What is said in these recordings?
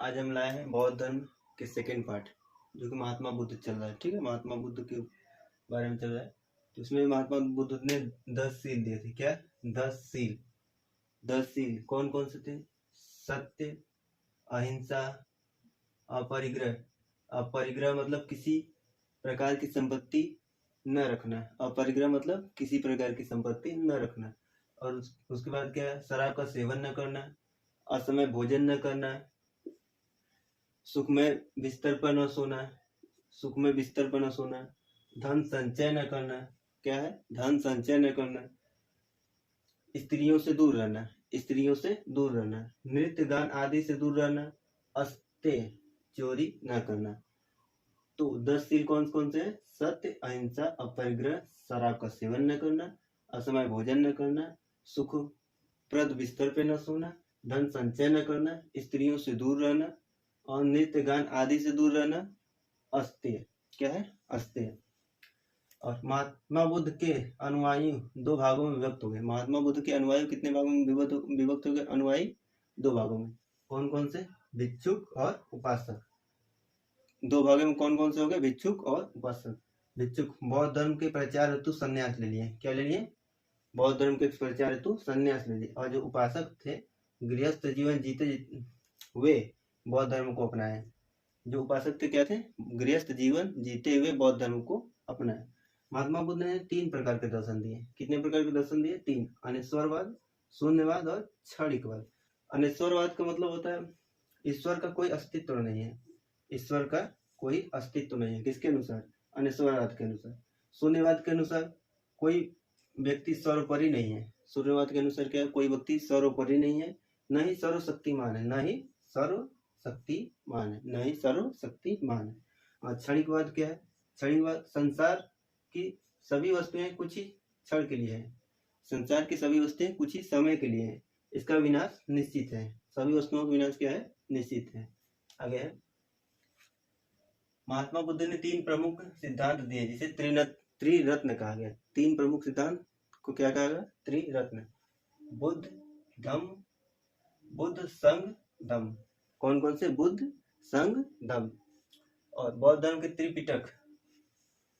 आज हम लाए हैं बौद्ध धर्म के सेकेंड पार्ट, जो कि महात्मा बुद्ध चल रहा है। ठीक है, महात्मा बुद्ध के बारे में चल रहा है। तो इसमें महात्मा बुद्ध ने 10 सील दिए थे। क्या? 10 सील। 10 सील कौन कौन से थे? सत्य, अहिंसा, अपरिग्रह। अपरिग्रह मतलब किसी प्रकार की संपत्ति न रखना। अपरिग्रह मतलब किसी प्रकार की संपत्ति न रखना। और उसके बाद क्या है? शराब का सेवन न करना, असमय भोजन न करना, सुखमय बिस्तर पर न सोना, सुखमय बिस्तर पर न सोना, धन संचय न करना। क्या है? धन संचय न करना, स्त्रियों से दूर रहना, स्त्रियों से दूर रहना, नृत्य गान आदि से दूर रहना, अस्तेय चोरी न करना। तो 10 सील कौन कौन से हैं? सत्य, अहिंसा, अपरिग्रह, शराब का सेवन न करना, असमय भोजन न करना, सुखप्रद बिस्तर पे न सोना, धन संचय न करना, स्त्रियों से दूर रहना और नृत्य गान आदि से दूर रहना, अस्तेय। क्या है? अस्तेय। और महात्मा बुद्ध के अनुयायी 2 भागों में विभक्त हो गए। महात्मा बुद्ध के अनुयायी कितने भागों में विभक्त हो गए? अनुयायी 2 भागों में। कौन कौन से? भिक्षुक और उपासक। 2 भागों में कौन कौन से हो गए? भिक्षुक और उपासक। भिक्षुक बौद्ध धर्म के प्रचार हेतु संन्यास ले लिए। क्या ले लिए? बौद्ध धर्म के प्रचार हेतु संन्यास ले लिए। और जो उपासक थे, गृहस्थ जीवन जीते हुए बौद्ध धर्म को अपनाए। जो उपासक थे क्या थे? गृहस्थ जीवन जीते हुए बौद्ध धर्म को अपनाए। महात्मा बुद्ध ने 3 प्रकार के दर्शन दिए। कितने प्रकार के दर्शन दिए? 3। अनेश्वरवाद, शून्यवाद और क्षणिकवाद। अनेश्वरवाद का मतलब होता है ईश्वर का कोई अस्तित्व नहीं है। ईश्वर का कोई अस्तित्व नहीं है। किसके अनुसार? अनेश्वरवाद के अनुसार। शून्यवाद के अनुसार कोई व्यक्ति सर्वोपरि नहीं है। शून्यवाद के अनुसार क्या है? कोई व्यक्ति सर्वोपरि नहीं है, न ही सर्वशक्तिमान है, न ही सर्वशक्तिमान है, न ही सर्वशक्तिमान है। और क्षणिकवाद क्या है? क्षणिकवाद संसार की सभी वस्तुएं कुछ ही क्षण के लिए है। संसार की सभी वस्तुएं कुछ ही समय के लिए है। इसका विनाश निश्चित है। सभी वस्तुओं का विनाश क्या है? निश्चित है। आगे है, महात्मा बुद्ध ने 3 प्रमुख सिद्धांत दिए, जिसे त्रिरत्न कहा गया। 3 प्रमुख सिद्धांत को क्या कहा गया? त्रिरत्न। बुद्ध, धम्म, बुद्ध, संघ, धम्म। कौन कौन से? बुद्ध, संघ, धम्म। और बौद्ध धर्म के त्रिपिटक।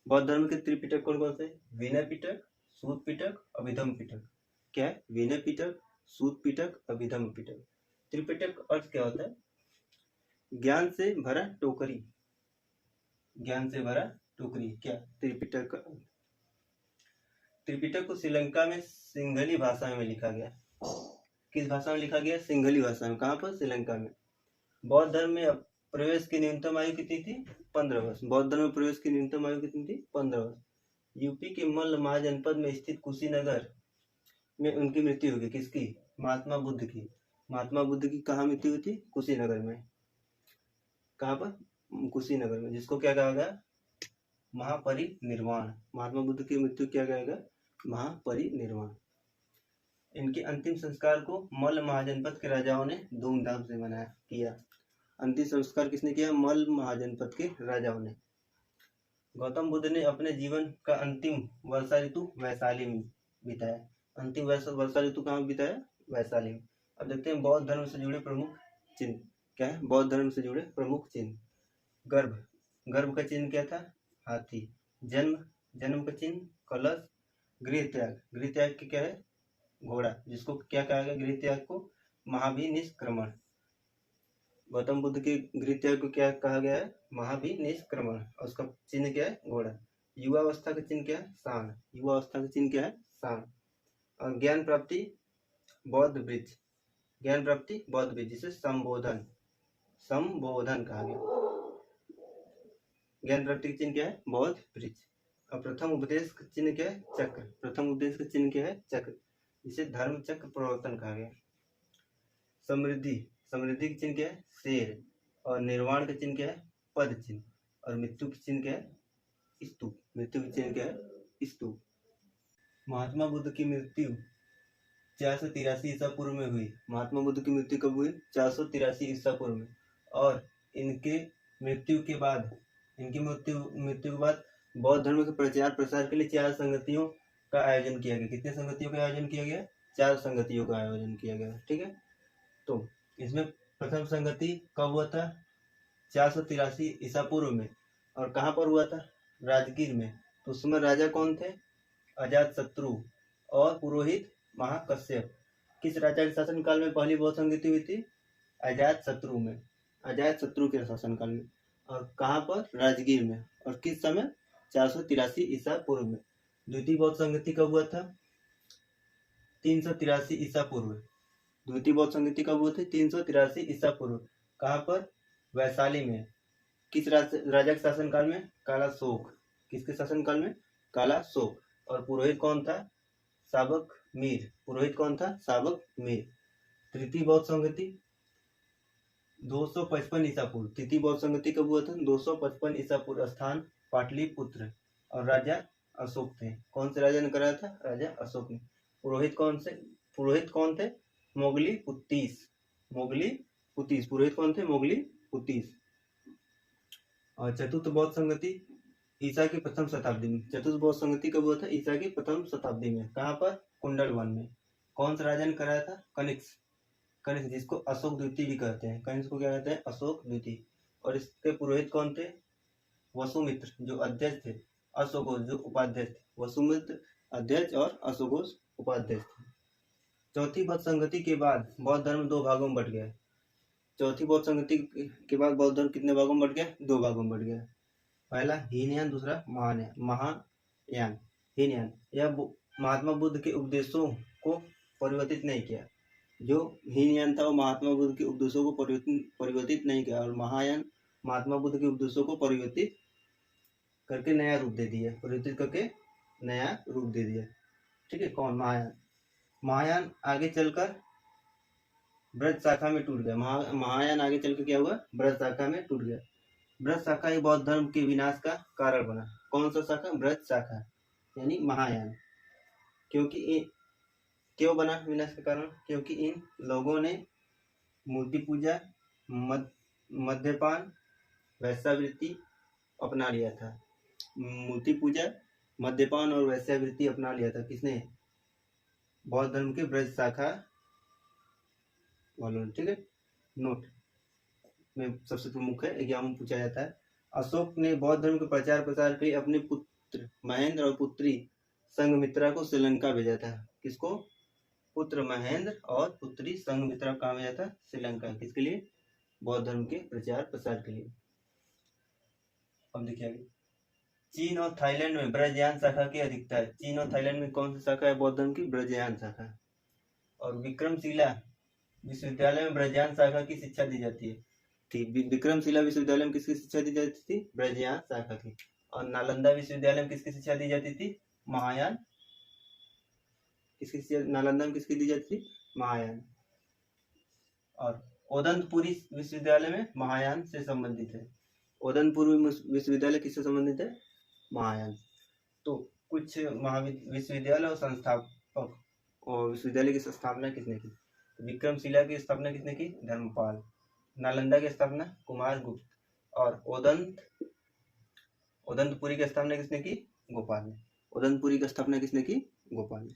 बौद्ध धर्म के त्रिपिटक कौन कौन से? विनय पिटक, सूत पिटक, अभिधम्म पिटक। क्या है? विनय पिटक, सूत पिटक, अभिधम्म पिटक। त्रिपिटक अर्थ क्या होता है? ज्ञान से भरा टोकरी। ज्ञान से भरा टोकरी। क्या? त्रिपिटक का। त्रिपिटक को श्रीलंका में सिंघली भाषा में लिखा गया। किस भाषा में लिखा गया? सिंघली भाषा में। कहाँ पर? श्रीलंका में। बौद्ध धर्म में प्रवेश की न्यूनतम आयु कितनी थी? 15 वर्ष। बौद्ध धर्म में प्रवेश की न्यूनतम आयु कितनी थी? 15 वर्ष। यूपी के मल्ल महाजनपद में स्थित कुशीनगर में उनकी मृत्यु हुई। किसकी? महात्मा बुद्ध की। महात्मा बुद्ध की कहाँ मृत्यु हुई थी? कुशीनगर में। कहाँ पर? कुशीनगर में, जिसको क्या कहा गया? महापरिनिर्वाण। महात्मा बुद्ध की मृत्यु क्या कहा गया? महापरिनिर्वाण। इनके अंतिम संस्कार को मल्ल महाजनपद के राजाओं ने धूमधाम से मनाया किया। अंतिम संस्कार किसने किया? मल्ल महाजनपद के राजाओं ने। गौतम बुद्ध ने अपने जीवन का अंतिम वर्षा ऋतु वैशाली में बिताया। अंतिम वर्षा ऋतु कहाँ बिताया? वैशाली में। अब देखते हैं बौद्ध धर्म से जुड़े प्रमुख चिन्ह। क्या है? बौद्ध धर्म से जुड़े प्रमुख चिन्ह। गर्भ, गर्भ का चिन्ह क्या था? हाथी। जन्म, जन्म का चिन्ह कलश। गृह त्याग, गृह त्याग की क्या है? घोड़ा। जिसको क्या कहा गया? गृह त्याग को महाभिनिष्क्रमण। गौतम बुद्ध के गृह त्याग को क्या कहा गया है? महाभिनिष्क्रमण। और उसका चिन्ह क्या है? घोड़ा। युवावस्था का चिन्ह क्या है? सांड। युवावस्था का चिन्ह क्या है? सांड। और ज्ञान प्राप्ति बौद्ध वृक्ष। ज्ञान प्राप्ति बौद्ध वृक्ष, जिसे संबोधन कहा गया। ज्ञान प्राप्ति का चिन्ह क्या है? बौद्ध वृक्ष। और प्रथम उपदेश का चिन्ह क्या है? चक्र। प्रथम उपदेश का चिन्ह क्या है? चक्र, जिसे धर्म चक्र प्रवर्तन कहा गया। समृद्धि, समृद्धि का चिन्ह क्या है? शेर। और निर्वाण का चिन्ह क्या है? पद चिन्ह। और मृत्यु का चिन्ह क्या है? स्तूप। मृत्यु का चिन्ह क्या है? स्तूप। महात्मा बुद्ध की मृत्यु 483 ईसा पूर्व में हुई। महात्मा बुद्ध की मृत्यु कब हुई? 483 ईसा पूर्व में। और इनके मृत्यु के बाद बौद्ध धर्म के प्रचार प्रसार के लिए 4 संगतियों का आयोजन किया गया। कितने संगतियों का आयोजन किया गया? 4 संगतियों का आयोजन किया गया। ठीक है, तो इसमें प्रथम संगति कब हुआ था? 483 ईसा पूर्व में। और कहाँ पर हुआ था? राजगीर में। तो उस समय राजा कौन थे? अजात शत्रु और पुरोहित महाकश्यप। किस राजा के शासनकाल में पहली बौद्ध संगति हुई थी? अजात शत्रु में, अजात शत्रु के शासनकाल में। और कहाँ पर? राजगीर में। और किस समय? 483 ईसा पूर्व में। द्वितीय बौद्ध संगति कब हुआ था? 383 ईसा पूर्व। द्वितीय बौद्ध संगति कब हुई थी? 383 ईसा पूर्व। कहाँ पर? वैशाली में। किस राजा के शासनकाल में? कालाशोक। किसके शासनकाल में? कालाशोक। और पुरोहित कौन था? साबक मीर। पुरोहित कौन था? साबक मीर। तृतीय बौद्ध संगति 255 ईसा पूर्व। तृतीय बौद्ध संगति कब हुआ था? 255 ईसा पूर्व। स्थान पाटलिपुत्र। और राजा अशोक थे। कौन से राजा ने कराया था? राजा अशोक ने। पुरोहित कौन थे? मोगली पुत्तीस। पुरोहित कौन थे? मोगली पुत्तीस। और चतुर्थ बौद्ध संगति ईसा की प्रथम शताब्दी में। चतुर्थ बौद्ध संगति कब हुआ था? ईसा की प्रथम शताब्दी में। कहाँ पर? कुंडलवन में। कौन सा राजा ने कराया था? कनिष्क, जिसको अशोक द्वितीय भी कहते हैं। कनिष्क को क्या कहते हैं? अशोक द्वितीय। और इसके पुरोहित कौन थे? वसुमित्र, जो अध्यक्ष थे। अशोकोस, जो उपाध्यक्ष थे। वसुमित्र अध्यक्ष और अशोकोस उपाध्यक्ष थे। चौथी बौद्ध संगति के बाद बौद्ध धर्म दो भागों में बट गया। चौथी बौद्ध संगति के बाद बौद्ध धर्म कितने भागों में बट गया? दो भागों में बट गया। पहला हीनयान, दूसरा महायान। हीनयान, यह महात्मा बुद्ध के उपदेशों को परिवर्तित नहीं किया। जो हीनयान था वो महात्मा बुद्ध के उपदेशों को परिवर्तित नहीं किया। और महायान महात्मा बुद्ध के उपदेशों को परिवर्तित करके नया रूप दे दिया। ठीक है। कौन? महायान आगे चलकर ब्रज शाखा में टूट गया। महायान आगे चलकर क्या हुआ? ब्रज शाखा में टूट गया। ब्रज शाखा ही बौद्ध धर्म के विनाश का कारण बना। कौन सा शाखा? ब्रज शाखा, यानी महायान। क्यों बना विनाश का कारण? क्योंकि इन लोगों ने मूर्ति पूजा, मद्यपान, वैश्यावृत्ति अपना लिया था। मूर्ति पूजा, मद्यपान और वैश्यावृत्ति अपना लिया था। किसने? बौद्ध धर्म के ब्रज शाखा वालों ने। ठीक है। नोट में सबसे प्रमुख है, एग्जाम में पूछा जाता है। अशोक ने बौद्ध धर्म के प्रचार प्रसार के लिए अपने पुत्र महेंद्र और पुत्री संघमित्रा को श्रीलंका भेजा था। किसको? पुत्र महेंद्र और पुत्री संघमित्रा कहाँ भेजा था? श्रीलंका। किसके लिए? बौद्ध धर्म के प्रचार प्रसार के लिए। अब देखिए आगे। चीन और थाईलैंड में ब्रजयान शाखा की अधिकता है। चीन और थाईलैंड में कौन सी शाखा है बौद्ध धर्म की? ब्रजयान शाखा। और विक्रमशिला विश्वविद्यालय में ब्रजयान शाखा की शिक्षा दी जाती है। ठीक। विक्रमशिला विश्वविद्यालय में किसकी शिक्षा दी जाती थी? ब्रजयान शाखा की। और नालंदा विश्वविद्यालय में किसकी शिक्षा दी जाती थी? महायान। नालंदा में किसकी दी जाती थी? महायान। और ओदंतपुरी विश्वविद्यालय में महायान से संबंधित है। ओदंतपुरी विश्वविद्यालय किससे संबंधित है? महायान। तो कुछ विश्वविद्यालय और संस्थापक और विश्वविद्यालय की स्थापना किसने की? विक्रमशिला की स्थापना किसने की? धर्मपाल। नालंदा की स्थापना कुमारगुप्त। और ओदंतपुरी की स्थापना किसने की? गोपाल ने। ओदंतपुरी की स्थापना किसने की? गोपाल ने।